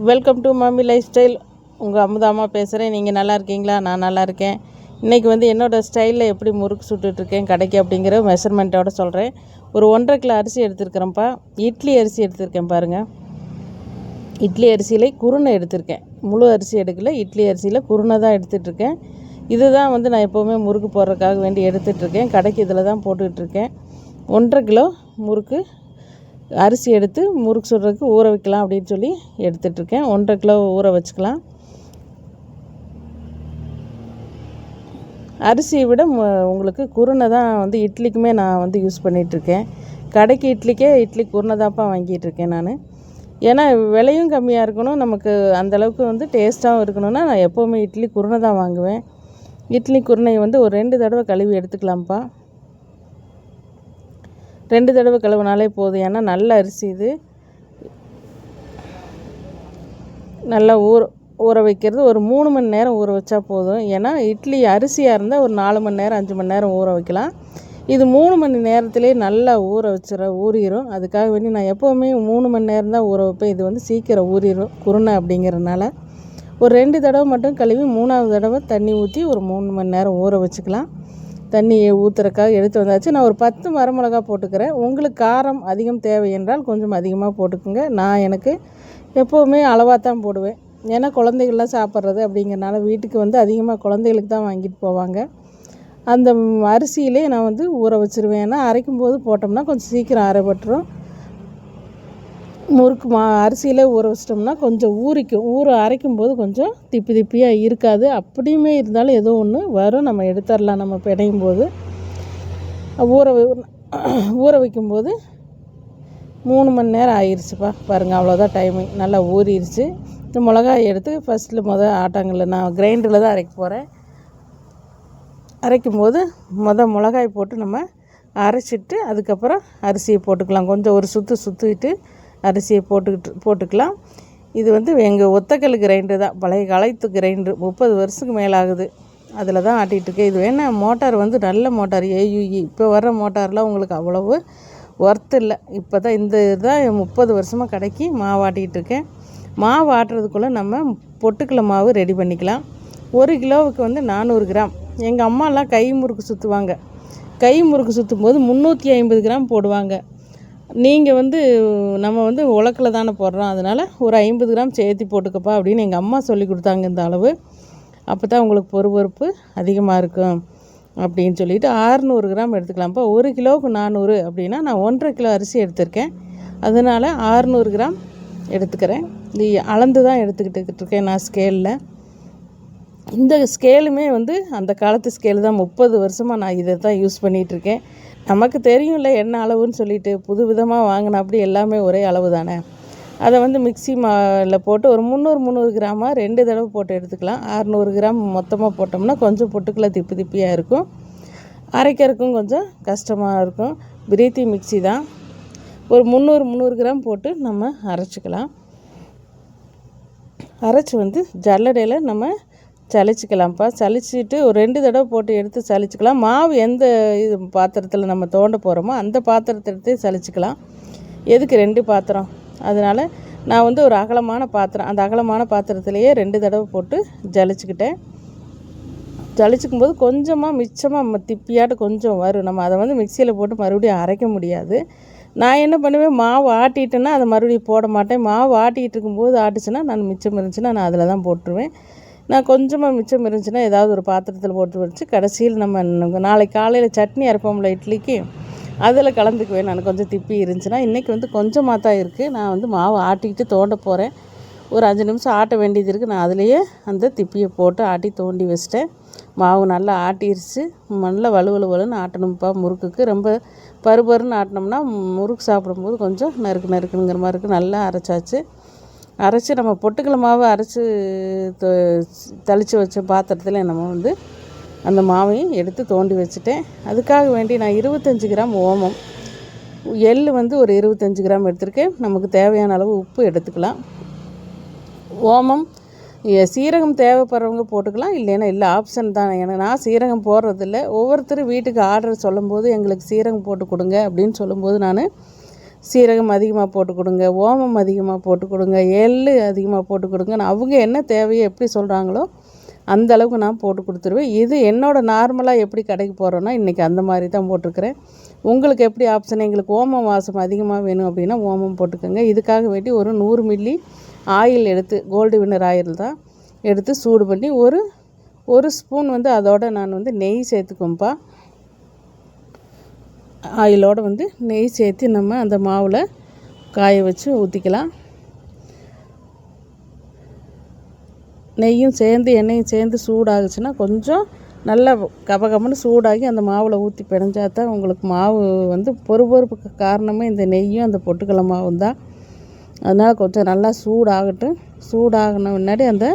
Welcome to mummy life style. உங்கள் அமுதாமா பேசுகிறேன். நீங்கள் நல்லா இருக்கீங்களா? நான் நல்லா இருக்கேன். இன்றைக்கி என்னோடய ஸ்டைலில் எப்படி முறுக்கு சுட்டுட்ருக்கேன் கடைக்கு அப்படிங்கிற மெஷர்மெண்ட்டோடு சொல்கிறேன். ஒரு 1.5 கிலோ அரிசி எடுத்துருக்கிறேன்ப்பா. இட்லி அரிசி எடுத்திருக்கேன் பாருங்கள். இட்லி அரிசியிலே குருணை எடுத்திருக்கேன். முழு அரிசி எடுக்கல, இட்லி அரிசியில் குருணை தான் எடுத்துகிட்ருக்கேன். இது தான் நான் எப்போவுமே முறுக்கு போடுறதுக்காக வேண்டி எடுத்துகிட்ருக்கேன். கடைக்கு இதில் தான் போட்டுக்கிட்டுருக்கேன். 1.5 கிலோ முறுக்கு அரிசி எடுத்து முறுக்கு சுடுறதுக்கு ஊற வைக்கலாம் அப்படின்னு சொல்லி எடுத்துகிட்ருக்கேன். 1.5 கிலோ ஊற வச்சுக்கலாம். அரிசியை விட உங்களுக்கு குருணை தான் இட்லிக்குமே நான் யூஸ் பண்ணிகிட்ருக்கேன். கடைக்கு இட்லி குருணை தான்ப்பா வாங்கிட்டுருக்கேன் நான். ஏன்னா விலையும் கம்மியாக இருக்கணும், நமக்கு அந்தளவுக்கு டேஸ்ட்டாகவும் இருக்கணும்னா நான் எப்போவுமே இட்லி குருணை தான் வாங்குவேன். இட்லி குருணையை ஒரு 2 தடவை கழுவி எடுத்துக்கலாம்ப்பா. 2 தடவை கழுவினாலே போதும். ஏன்னா நல்ல அரிசி இது. நல்லா ஊற வைக்கிறது ஒரு 3 மணி நேரம் ஊற வச்சா போதும். ஏன்னா இட்லி அரிசியாக இருந்தால் ஒரு 4 மணி நேரம் 5 மணி நேரம் ஊற வைக்கலாம். இது 3 மணி நேரத்திலே நல்லா ஊறிடும். அதுக்காக வேண்டி நான் எப்போவுமே 3 மணி நேரம் தான் ஊற வைப்பேன். இது சீக்கிரம் ஊறிடும் குருணை அப்படிங்கிறதுனால. ஒரு 2 தடவை மட்டும் கழுவி 3ஆவது தடவை தண்ணி ஊற்றி ஒரு 3 மணி நேரம் ஊற வச்சுக்கலாம். தண்ணி ஊற்றுறக்காக எடுத்து வந்தாச்சு. நான் ஒரு 10 வரமிளகா போட்டுக்கிறேன். உங்களுக்கு காரம் அதிகம் தேவை என்றால் கொஞ்சம் அதிகமாக போட்டுக்குங்க. நான் எனக்கு எப்போவுமே அளவாக தான் போடுவேன். ஏன்னா குழந்தைகள்லாம் சாப்பிட்றது அப்படிங்கிறனால வீட்டுக்கு அதிகமாக குழந்தைகளுக்கு தான் வாங்கிட்டு போவாங்க. அந்த அரிசியிலே நான் ஊற வச்சுருவேன். ஏன்னா அரைக்கும் போது போட்டோம்னா கொஞ்சம் சீக்கிரம் அரைப்பட்டுரும். முறுக்கு அரிசியிலே ஊற வச்சிட்டோம்னா கொஞ்சம் ஊறிக்கும். அரைக்கும் போது கொஞ்சம் திப்பியாக இருக்காது. அப்படியுமே இருந்தாலும் ஏதோ ஒன்று வரும், நம்ம எடுத்துடலாம். நம்ம பிணையும் போது ஊற வைக்கும்போது 3 மணி நேரம் ஆயிடுச்சுப்பா. பாருங்கள், அவ்வளோதான் டைமிங். நல்லா ஊறிடுச்சு. இந்த மிளகாய் எடுத்து ஃபஸ்ட்டில் ஆட்டாங்கல்ல நான் கிரைண்டரில் தான் அரைக்க போகிறேன். அரைக்கும்போது மிளகாய் போட்டு நம்ம அரைச்சிட்டு அதுக்கப்புறம் அரிசியை போட்டுக்கலாம். கொஞ்சம் ஒரு சுற்றிட்டு அரிசியை போட்டுக்கலாம். இது எங்கள் ஒத்தக்கல் கிரைண்டர் தான், பழைய காலத்து கிரைண்டரு. 30 வருஷத்துக்கு மேலே ஆகுது. அதில் தான் ஆட்டிகிட்ருக்கேன். இது வேணால் மோட்டார் நல்ல மோட்டார் AUE. இப்போ வர்ற மோட்டார்லாம் உங்களுக்கு அவ்வளவு ஒர்த்து இல்லை. இப்போ தான் இந்த இதுதான் 30 வருஷமாக கடைக்கு மாவு ஆட்டிகிட்ருக்கேன். மாவு ஆட்டுறதுக்குள்ளே நம்ம பொட்டுக்கடலை மாவு ரெடி பண்ணிக்கலாம். 1 கிலோவுக்கு 400 கிராம். எங்கள் அம்மாலாம் கை முறுக்கு சுற்றுவாங்க. கை முறுக்கு சுற்றும் போது 350 கிராம் போடுவாங்க. நீங்கள் நம்ம உலக்கில் தானே போடுறோம், அதனால் ஒரு 50 கிராம் சேர்த்து போட்டுக்கப்பா அப்படின்னு எங்கள் அம்மா சொல்லி கொடுத்தாங்க. இந்த அளவு அப்போ தான் உங்களுக்கு பொறுப்பு அதிகமாக இருக்கும் அப்படின்னு சொல்லிவிட்டு 600 கிராம் எடுத்துக்கலாம்ப்பா. 1 கிலோவுக்கு 400 அப்படின்னா நான் 1.5 கிலோ அரிசி எடுத்திருக்கேன். அதனால் 600 கிராம் எடுத்துக்கிறேன். இது அளந்து தான் எடுத்துக்கிட்டு இருக்கேன் நான் ஸ்கேலில். இந்த ஸ்கேலுமே அந்த காலத்து ஸ்கேலு தான். 30 வருஷமாக நான் இதை தான் யூஸ் பண்ணிகிட்ருக்கேன். நமக்கு தெரியும்ல என்ன அளவுன்னு சொல்லிட்டு. புது விதமாக வாங்கினா அப்படி எல்லாமே ஒரே அளவு தானே. அதை மிக்ஸி மாவில் போட்டு ஒரு 300 கிராமாக 2 தடவை போட்டு எடுத்துக்கலாம். 600 கிராம் மொத்தமாக போட்டோம்னா கொஞ்சம் பொட்டுக்கல திப்பியாக இருக்கும். அரைக்கிறதுக்கும் கொஞ்சம் கஷ்டமாக இருக்கும். பிரீத்தி மிக்ஸி தான். ஒரு 300 கிராம் போட்டு நம்ம அரைச்சிக்கலாம். அரைச்சி ஜல்லடையில் நம்ம சளிச்சிக்கலாம்ப்பா. சளிச்சிட்டு ஒரு 2 தடவை போட்டு எடுத்து சளிச்சிக்கலாம். மாவு எந்த இது பாத்திரத்தில் நம்ம தோண்ட போகிறோமோ அந்த பாத்திரத்தை எடுத்து சளிச்சிக்கலாம். எதுக்கு 2 பாத்திரம்? அதனால் நான் ஒரு அகலமான பாத்திரம், அந்த அகலமான பாத்திரத்துலேயே 2 தடவை போட்டு ஜலிச்சிக்கிட்டேன். ஜலிச்சிக்கும் போது கொஞ்சமாக மிச்சமாக திப்பியாட்டு கொஞ்சம் வரும். நம்ம அதை மிக்சியில் போட்டு மறுபடியும் அரைக்க முடியாது. நான் என்ன பண்ணுவேன், மாவு ஆட்டிட்டேன்னா அதை மறுபடியும் போட மாட்டேன். மாவு ஆட்டிகிட்டு இருக்கும்போது ஆட்டுச்சுன்னா நான் மிச்சம் இருந்துச்சுன்னா நான் அதில் தான் போட்டுருவேன். நான் கொஞ்சமாக மிச்சம் இருந்துச்சுன்னா ஏதாவது ஒரு பாத்திரத்தில் போட்டு வச்சு கடைசியில் நம்ம நாளைக்கு காலையில் சட்னி அரைப்போம்ல இட்லிக்கு, அதில் கலந்துக்குவேன். நான் கொஞ்சம் திப்பி இருந்துச்சுன்னா. இன்றைக்கி கொஞ்சமாக தான் இருக்குது. நான் மாவு ஆட்டிக்கிட்டு தோண்ட போகிறேன். ஒரு 5 நிமிஷம் ஆட்ட வேண்டியது இருக்குது. நான் அதிலையே அந்த திப்பியை போட்டு ஆட்டி தோண்டி வச்சிட்டேன். மாவு நல்லா ஆட்டிருச்சு. நல்லா வலுன்னு ஆட்டணும்ப்பா. முறுக்குக்கு ரொம்ப பருன்னு ஆட்டினோம்னா முறுக்கு சாப்பிடும்போது கொஞ்சம் நறுக்குங்கிற மாதிரி இருக்குது. நல்லா அரைச்சி நம்ம பொட்டுக்கடலை மாவு அரைச்சி தெளித்து வச்ச பாத்திரத்தில் நம்ம அந்த மாவையும் எடுத்து தோண்டி வச்சுட்டேன். அதுக்காக வேண்டி நான் 25 கிராம் ஓமம், எள் ஒரு 25 கிராம் எடுத்திருக்கேன். நமக்கு தேவையான அளவு உப்பு எடுத்துக்கலாம். ஓமம், சீரகம் தேவைப்படுறவங்க போட்டுக்கலாம், இல்லைன்னா இல்லை, ஆப்ஷன் தான். ஏன்னா நான் சீரகம் போடுறதில்ல. ஒவ்வொருத்தரும் வீட்டுக்கு ஆர்டர் சொல்லும்போது எங்களுக்கு சீரகம் போட்டு கொடுங்க அப்படின்னு சொல்லும்போது நான் சீரகம் அதிகமாக போட்டு கொடுங்க, ஓமம் அதிகமாக போட்டு கொடுங்க, எள் அதிகமாக போட்டு கொடுங்கன்னு அவங்க என்ன தேவையோ எப்படி சொல்கிறாங்களோ அந்த அளவுக்கு நான் போட்டு கொடுத்துருவேன். இது என்னோடய நார்மலாக எப்படி கடைக்கு போகிறோன்னா இன்றைக்கி அந்த மாதிரி தான் போட்டிருக்கிறேன். உங்களுக்கு எப்படி ஆப்ஷன், எங்களுக்கு ஓமம் வாசம் அதிகமாக வேணும் அப்படின்னா ஓமம் போட்டுக்கோங்க. இதுக்காக வேண்டி ஒரு 100 மில்லி ஆயில் எடுத்து, கோல்டு வின்னர் ஆயில் தான் எடுத்து சூடு பண்ணி ஒரு ஸ்பூன் வந்து அதோட நான் வந்து நெய் சேர்த்துக்கோம்ப்பா. ஆயிலோடு வந்து நெய் சேர்த்து நம்ம அந்த மாவில் காய வச்சு ஊற்றிக்கலாம். நெய்யும் சேர்ந்து எண்ணெயும் சேர்ந்து சூடாகுச்சுன்னா கொஞ்சம் நல்லா கபகபன்னு சூடாகி அந்த மாவில் ஊற்றி பிணைஞ்சா தான் உங்களுக்கு மாவு வந்து பொறுப்புக்கு காரணமே இந்த நெய்யும் அந்த பொட்டுக்கடலை மாவும் தான். அதனால் கொஞ்சம் நல்லா சூடாகட்டும். சூடாகின முன்னாடி அந்த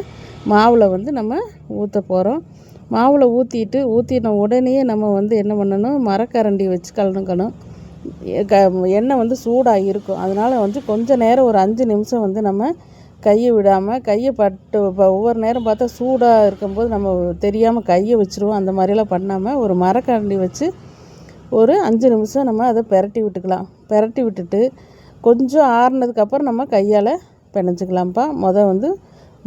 மாவில் வந்து நம்ம ஊற்ற போகிறோம். மாவில் ஊற்றின உடனே நம்ம வந்து என்ன பண்ணணும், மரக்கரண்டி வச்சு கலந்துக்கணும். எண்ணெய் வந்து சூடாக இருக்கும். அதனால் வந்து கொஞ்சம் நேரம் ஒரு 5 நிமிஷம் வந்து நம்ம கையை விடாமல், கையை பட்டு ஒவ்வொரு நேரம் பார்த்தா சூடாக இருக்கும்போது நம்ம தெரியாமல் கையை வச்சுருவோம். அந்த மாதிரிலாம் பண்ணாமல் ஒரு மரக்கரண்டி வச்சு ஒரு 5 நிமிஷம் நம்ம அதை பெரட்டி விட்டுக்கலாம். பெரட்டி விட்டுட்டு கொஞ்சம் ஆறுனதுக்கப்புறம் நம்ம கையால் பிணைஞ்சிக்கலாம்ப்பா. வந்து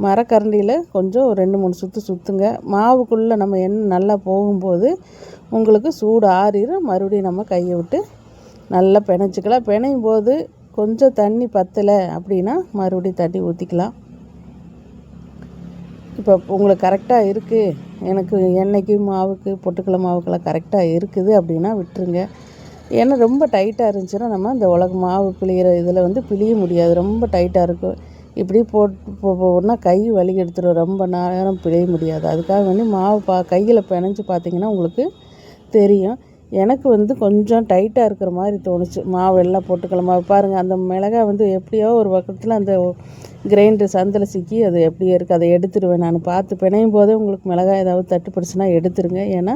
மரக்கரண்டியில் கொஞ்சம் ஒரு 2-3 சுற்றுங்க. மாவுக்குள்ளே நம்ம எண்ணெய் நல்லா போகும்போது உங்களுக்கு சூடு ஆறிடும். மறுபடியும் நம்ம கையை விட்டு நல்லா பிணைச்சிக்கலாம். பிணையும் போது கொஞ்சம் தண்ணி பத்தலை அப்படின்னா மறுபடியும் தண்ணி ஊற்றிக்கலாம். இப்போ உங்களுக்கு கரெக்டாக இருக்குது, எனக்கு எண்ணெய்க்கு மாவுக்கு பொட்டுக்கடலை மாவுக்கெல்லாம் கரெக்டாக இருக்குது அப்படின்னா விட்டுருங்க. ஏன்னா ரொம்ப டைட்டாக இருந்துச்சுன்னா நம்ம இந்த மாவு பிழிகிற இதில் வந்து பிழிய முடியாது. ரொம்ப டைட்டாக இருக்கும். இப்படி போட்டுனா கை வலி எடுத்துடும். ரொம்ப நேரம் பிழிய முடியாது. அதுக்காக வேண்டி மாவு கையில் பிணைஞ்சு பார்த்திங்கன்னா உங்களுக்கு தெரியும். எனக்கு வந்து கொஞ்சம் டைட்டாக இருக்கிற மாதிரி தோணுச்சு. மாவு எல்லாம் பொட்டுக்கடலை மாவு பாருங்கள். அந்த மிளகாய் வந்து எப்படியோ ஒரு பக்கத்தில் அந்த கிரைண்டர் சந்தில் சிக்கி அது எப்படியோ இருக்குது. அதை எடுத்துடுவேன் நான். பார்த்து பிணையும் போதே உங்களுக்கு மிளகாய் ஏதாவது தட்டுப்படுச்சுன்னா எடுத்துருங்க. ஏன்னா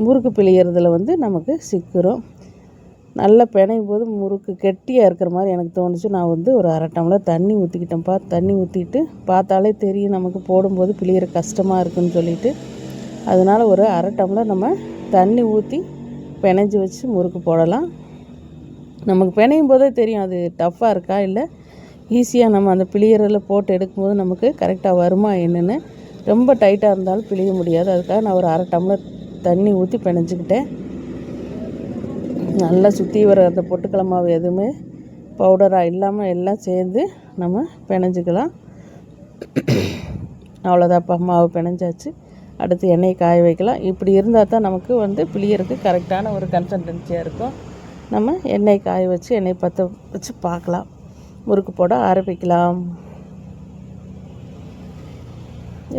முறுக்கு பிழிகிறதுல வந்து நமக்கு சிக்கிரும். நல்லா பிணையும் போது முறுக்கு கெட்டியாக இருக்கிற மாதிரி எனக்கு தோணுச்சு. நான் வந்து ஒரு 1/2 டம்ளர் தண்ணி ஊற்றிக்கிட்டேன்ப்பா. தண்ணி ஊற்றிட்டு பார்த்தாலே தெரியும் நமக்கு போடும்போது பிழிகிற கஷ்டமாக இருக்குதுன்னு சொல்லிட்டு. அதனால் ஒரு 1/2 டம்ளர் நம்ம தண்ணி ஊற்றி பிணைஞ்சி வச்சு முறுக்கு போடலாம். நமக்கு பிணையும் போதே தெரியும் அது டஃப்பாக இருக்கா இல்லை ஈஸியாக நம்ம அந்த பிழியறதில் போட்டு எடுக்கும்போது நமக்கு கரெக்டாக வருமா என்னென்னு. ரொம்ப டைட்டாக இருந்தாலும் பிழிய முடியாது. அதுக்காக நான் ஒரு 1/2 டம்ளர் தண்ணி ஊற்றி பிணைஞ்சிக்கிட்டேன். நல்லா சுற்றி வர அந்த பொட்டுக்கடலை மாவு எதுவுமே பவுடராக இல்லாமல் எல்லாம் சேர்ந்து நம்ம பிணைஞ்சிக்கலாம். அவ்வளோதான்ப்பா, மாவு பிணைஞ்சாச்சு. அடுத்து எண்ணெயை காய வைக்கலாம். இப்படி இருந்தால் தான் நமக்கு வந்து பிழியறதுக்கு கரெக்டான ஒரு கன்சிஸ்டன்சியாக இருக்கும். நம்ம எண்ணெய் காய வச்சு எண்ணெய் பற்ற வச்சு பார்க்கலாம். முறுக்கு போட ஆரம்பிக்கலாம்.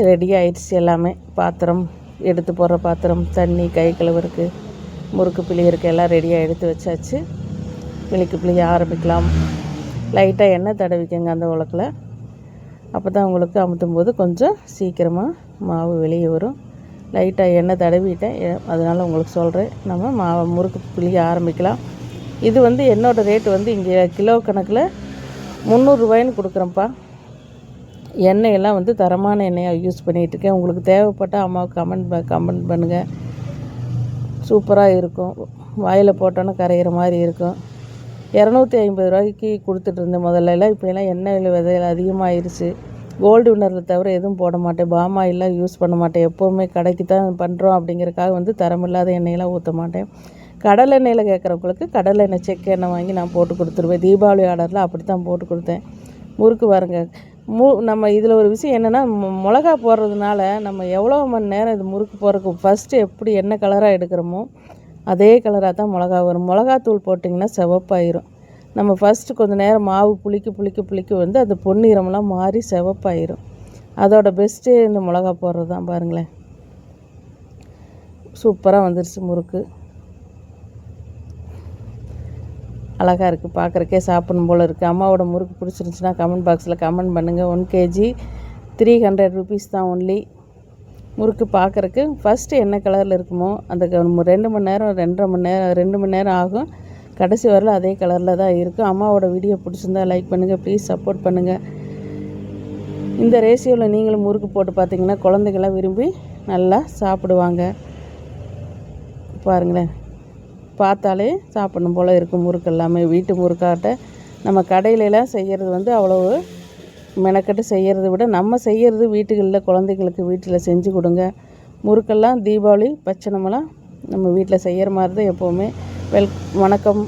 ரெடி ஆயிடுச்சு எல்லாமே. பாத்திரம் எடுத்து போடுற பாத்திரம், தண்ணி, கை கழுவுறதுக்கு, முறுக்கு பிழியறதுக்கு எல்லாம் ரெடியாக எடுத்து வச்சாச்சு. பிழிய ஆரம்பிக்கலாம். லைட்டாக எண்ணெய் தடவிக்கங்க அந்த உலக்கில். அப்போ தான் உங்களுக்கு அமுத்தும் போது கொஞ்சம் சீக்கிரமாக மாவு வெளியே வரும். லைட்டாக எண்ணெய் தடவிட்டேன், அதனால் உங்களுக்கு சொல்கிறேன். நம்ம முறுக்கு பிழிய ஆரம்பிக்கலாம். இது வந்து என்னோடய ரேட்டு வந்து இங்கே கிலோ கணக்கில் 300 ரூபாய்ன்னு கொடுக்குறேன்ப்பா. எண்ணெயெல்லாம் வந்து தரமான எண்ணெயாக யூஸ் பண்ணிகிட்ருக்கேன். உங்களுக்கு தேவைப்பட்டால் அம்மாவுக்கு கமெண்ட் பண்ணுங்கள். சூப்பராக இருக்கும். வாயில் போட்டோன்னே கரையிற மாதிரி இருக்கும். 250 ரூபாய்க்கு கொடுத்துட்ருந்தேன் முதல்லலாம். இப்போ எல்லாம் எண்ணெய் விதைகள் அதிகமாகிருச்சு. கோல்டு வின்னரில் தவிர எதுவும் போட மாட்டேன். பாமாயிலாம் யூஸ் பண்ண மாட்டேன். எப்போவுமே கடைக்கு தான் பண்ணுறோம் அப்படிங்கிறக்காக வந்து தரமில்லாத எண்ணெயெல்லாம் ஊற்ற மாட்டேன். கடலை எண்ணெயில் கேட்குறவங்களுக்கு கடலை எண்ணெய் செக்கு எண்ணெய் வாங்கி நான் போட்டு கொடுத்துருவேன். தீபாவளி ஆர்டரில் அப்படி தான் போட்டு கொடுத்தேன். முறுக்கு பாருங்க. நம்ம இதில் ஒரு விஷயம் என்னென்னா, மிளகா போடுறதுனால நம்ம எவ்வளோ மணி நேரம் இது முறுக்கு போடுறதுக்கு ஃபஸ்ட்டு எப்படி என்ன கலராக எடுக்கிறோமோ அதே கலராக தான் மிளகா வரும். மிளகாத்தூள் போட்டிங்கன்னா சிவப்பாயிரும். நம்ம ஃபஸ்ட்டு கொஞ்சம் நேரம் மாவு புளிக்க வந்து அந்த பொன்னிறமெல்லாம் மாறி சிவப்பாயிரும். அதோட பெஸ்ட்டு இந்த மிளகா போடுறது தான். பாருங்களேன், சூப்பராக வந்துருச்சு முறுக்கு. அழகாக இருக்குது, பார்க்குறக்கே சாப்பிடணும் போல் இருக்குது. அம்மாவோட முறுக்கு பிடிச்சிருந்துச்சின்னா கமெண்ட் பாக்ஸில் கமெண்ட் பண்ணுங்கள். 1 kg 300 rupees தான் ஒன்லி. முறுக்கு பார்க்குறக்கு ஃபஸ்ட்டு என்ன கலரில் இருக்குமோ அந்த 2 மணி நேரம் 2 மணி நேரம் ஆகும். கடைசி வரல அதே கலரில் தான் இருக்கும். அம்மாவோட வீடியோ பிடிச்சிருந்தா லைக் பண்ணுங்கள், ப்ளீஸ் சப்போர்ட் பண்ணுங்கள். இந்த ரேஷியோவில் நீங்களும் முறுக்கு போட்டு பார்த்தீங்கன்னா குழந்தைங்களாம் விரும்பி நல்லா சாப்பிடுவாங்க. பாருங்களேன், பார்த்தாலே சாப்பிடணும் போல் இருக்கும். முறுக்கு எல்லாமே வீட்டு முறுக்காட்ட நம்ம கடையிலலாம் செய்கிறது வந்து அவ்வளவு மெனக்கட்டு செய்கிறத விட நம்ம செய்கிறது வீட்டுகளில் குழந்தைங்களுக்கு வீட்டில் செஞ்சு கொடுங்க. முறுக்கெல்லாம் தீபாவளி பச்சனமெல்லாம் நம்ம வீட்டில் செய்கிற மாதிரி தான் எப்போவுமே. வணக்கம்.